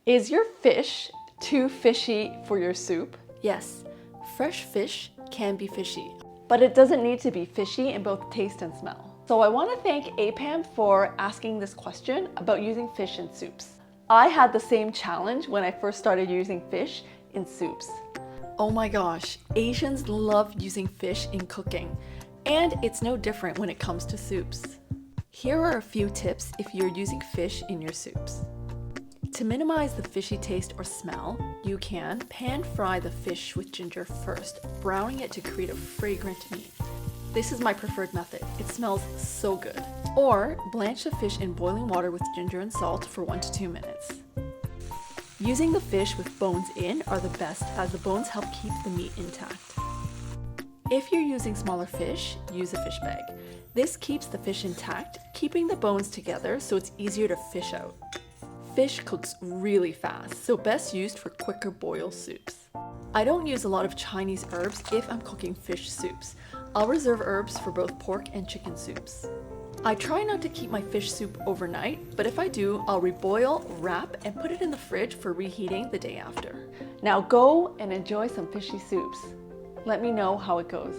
Is your fish too fishy for your soup? Yes, fresh fish can be fishy. But it doesn't need to be fishy in both taste and smell. So I want to thank Apam for asking this question about using fish in soups. I had the same challenge when I first started using fish in soups. Oh my gosh, Asians love using fish in cooking, and it's no different when it comes to soups. Here are a few tips if you're using fish in your soups. To minimize the fishy taste or smell, you can pan fry the fish with ginger first, browning it to create a fragrant meat. This is my preferred method. It smells so good. Or blanch the fish in boiling water with ginger and salt for 1 to 2 minutes. Using the fish with bones in are the best as the bones help keep the meat intact. If you're using smaller fish, use a fish bag. This keeps the fish intact, keeping the bones together so it's easier to fish out. Fish cooks really fast, so best used for quicker boil soups. I don't use a lot of Chinese herbs if I'm cooking fish soups. I'll reserve herbs for both pork and chicken soups. I try not to keep my fish soup overnight, but if I do, I'll reboil, wrap, and put it in the fridge for reheating the day after. Now go and enjoy some fishy soups. Let me know how it goes.